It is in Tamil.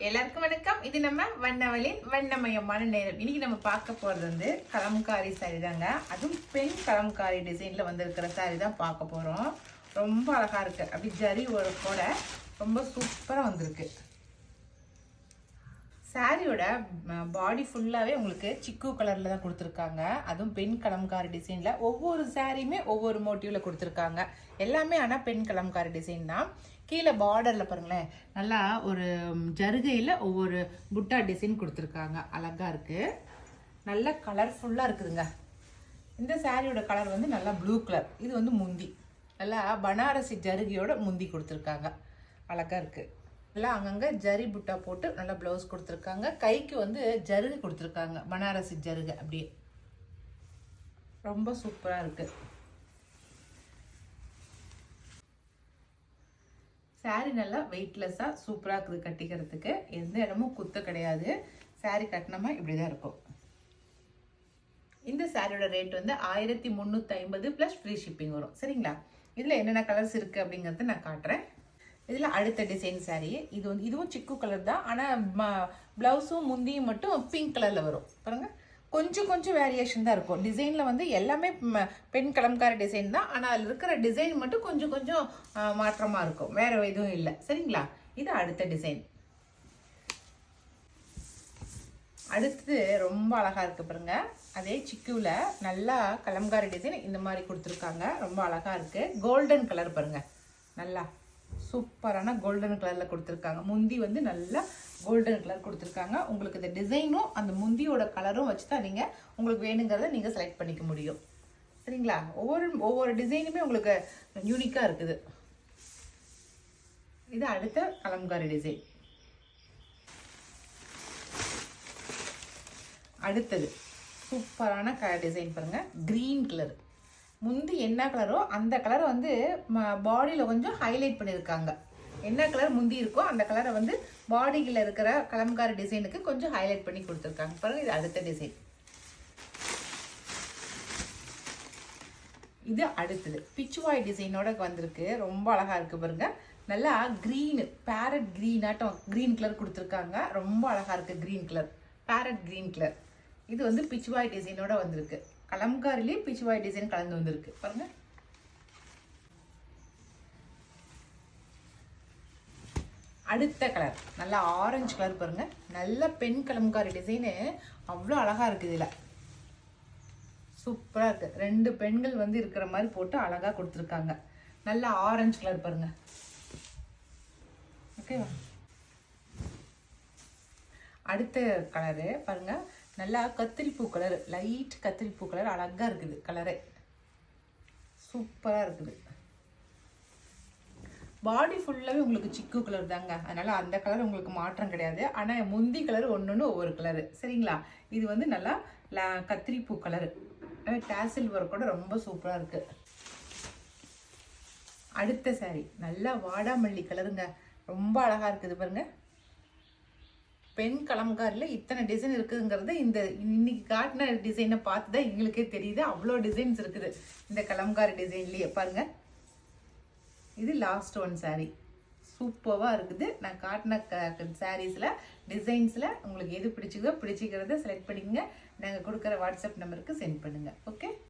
எல்லாருக்கும் வணக்கம். இது நம்ம வண்ணவளின் வண்ணமயமான நேரம். இன்னைக்கு நம்ம பார்க்க போறது வந்து கலம்காரி சாரி தாங்க. அதுவும் பெண் கலம்காரி டிசைன்ல வந்திருக்கிற சாரி தான் பார்க்க போறோம். ரொம்ப அழகா இருக்கு. அப்படி ஜரி ஒர்க்கோட ரொம்ப சூப்பரா வந்திருக்கு. சாரியோட பாடி ஃபுல்லாகவே உங்களுக்கு சிக்கு கலரில் தான் கொடுத்துருக்காங்க. அதுவும் பெண் கலம்காரி டிசைனில் ஒவ்வொரு சாரியுமே ஒவ்வொரு மோட்டிவில் கொடுத்துருக்காங்க. எல்லாமே ஆனால் பெண் கலம்காரி டிசைன் தான். கீழே பார்டரில் பாருங்களேன், நல்லா ஒரு ஜருகையில் ஒவ்வொரு புட்டா டிசைன் கொடுத்துருக்காங்க. அழகாக இருக்குது, நல்லா கலர்ஃபுல்லாக இருக்குதுங்க. இந்த சாரியோட கலர் வந்து நல்லா ப்ளூ கலர். இது வந்து முந்தி, நல்லா பனாரசி ஜருகையோட முந்தி கொடுத்துருக்காங்க. அழகாக இருக்குது. எல்லாம் அங்கங்கே ஜரி புட்டா போட்டு நல்லா ப்ளவுஸ் கொடுத்துருக்காங்க. கைக்கு வந்து ஜருகு கொடுத்துருக்காங்க, பனாரசி ஜருகு. அப்படியே ரொம்ப சூப்பராக இருக்குது. சாரி நல்லா வெயிட்லெஸ்ஸாக சூப்பராக இருக்குது. கட்டிக்கிறதுக்கு எந்த இடமும் குத்த கிடையாது. சாரி கட்டினமா இப்படி தான் இருக்கும். இந்த சாரியோட ரேட் வந்து 1350 ப்ளஸ் ஃப்ரீ ஷிப்பிங் வரும். சரிங்களா? இதில் என்னென்ன கலர்ஸ் இருக்குது அப்படிங்கிறத நான் காட்டுறேன். இதில் அடுத்த டிசைன் சாரி. இது வந்து இதுவும் சிக்கு கலர் தான், ஆனால் ப்ளவுஸும் முந்தியும் மட்டும் பிங்க் கலரில் வரும். பாருங்கள், கொஞ்சம் கொஞ்சம் வேரியேஷன் தான் இருக்கும். டிசைனில் வந்து எல்லாமே பெண் கலம்கார டிசைன் தான், ஆனால் அதில் இருக்கிற டிசைன் மட்டும் கொஞ்சம் கொஞ்சம் மாற்றமாக இருக்கும். வேறு எதுவும் இல்லை. சரிங்களா? இது அடுத்த டிசைன். அடுத்தது ரொம்ப அழகாக இருக்குது பாருங்க. அதே சிக்குவில் நல்லா கலம்காரி டிசைன் இந்த மாதிரி கொடுத்துருக்காங்க. ரொம்ப அழகாக இருக்குது. கோல்டன் கலர் பாருங்கள், நல்லா சூப்பரான கோல்டன் கலரில் கொடுத்துருக்காங்க. முந்தி வந்து நல்லா கோல்டன் கலர் கொடுத்துருக்காங்க. உங்களுக்கு இந்த டிசைனும் அந்த முந்தியோட கலரும் வச்சு தான் நீங்கள் உங்களுக்கு வேணுங்கிறத நீங்கள் செலக்ட் பண்ணிக்க முடியும். சரிங்களா? ஒவ்வொரு டிசைனுமே உங்களுக்கு யூனிக்காக இருக்குது. இது அடுத்த கலம்காரி டிசைன். அடுத்தது சூப்பரான டிசைன் பாருங்கள், க்ரீன் கலர். முந்தி என்ன கலரோ அந்த கலரை வந்து பாடியில் கொஞ்சம் ஹைலைட் பண்ணியிருக்காங்க. என்ன கலர் முந்தி இருக்கோ அந்த கலரை வந்து பாடியில் இருக்கிற கலம்காரி டிசைனுக்கு கொஞ்சம் ஹைலைட் பண்ணி கொடுத்துருக்காங்க. பாருங்கள், இது அடுத்த டிசைன். இது அடுத்தது பிச்சுவாய் டிசைனோட வந்திருக்கு. ரொம்ப அழகாக இருக்குது பாருங்கள். நல்லா க்ரீனு, பேரட் க்ரீன் ஆட்டம் க்ரீன் கலர் கொடுத்துருக்காங்க. ரொம்ப அழகாக இருக்குது. Green colour, farad green colour. இது வந்து பிச்சுவாய் டிசைனோட வந்திருக்கு. கலம்காரிலே பிச்சுவாய் டிசைன் கலந்து வந்திருக்கு பாருங்க. அடுத்த கலர் நல்லா ஆரஞ்சு கலர் பாருங்க. நல்ல பெண் கலம்காரி டிசைனு அவ்வளோ அழகா இருக்குது. இதில் சூப்பராக இருக்கு. ரெண்டு பெண்கள் வந்து இருக்கிற மாதிரி போட்டு அழகா கொடுத்துருக்காங்க. நல்லா ஆரஞ்சு கலர் பாருங்க. ஓகேவா? அடுத்த கலரு பாருங்க, நல்லா கத்திரிப்பூ கலர், லைட் கத்திரிப்பூ கலர். அழகாக இருக்குது கலரு, சூப்பராக இருக்குது. பாடி ஃபுல்லாகவே உங்களுக்கு சிக்கு கலர் தாங்க, அதனால் அந்த கலர் உங்களுக்கு மாற்றம் கிடையாது. ஆனால் முந்தி கலர் ஒன்று ஒவ்வொரு கலரு. சரிங்களா? இது வந்து நல்லா கத்திரிப்பூ கலரு, டேசில் ஒர்க்கோட ரொம்ப சூப்பராக இருக்குது. அடுத்த சாரி நல்லா வாடாமல்லி கலருங்க. ரொம்ப அழகாக இருக்குது பாருங்கள். பெண் கலம்காரில் இத்தனை டிசைன் இருக்குதுங்கிறது இந்த இன்னைக்கு காட்டின டிசைனை பார்த்து தான் எங்களுக்கே தெரியுது. அவ்வளோ டிசைன்ஸ் இருக்குது இந்த கலம்காரி டிசைன்லேயே பாருங்க. இது லாஸ்ட் ஒன் சாரி, சூப்பராக இருக்குது. நான் காட்டின சாரீஸில் டிசைன்ஸில் உங்களுக்கு எது பிடிச்சிக்கிறத செலக்ட் பண்ணிக்கோங்க. நாங்கள் கொடுக்குற வாட்ஸ்அப் நம்பருக்கு சென்ட் பண்ணுங்கள். ஓகே.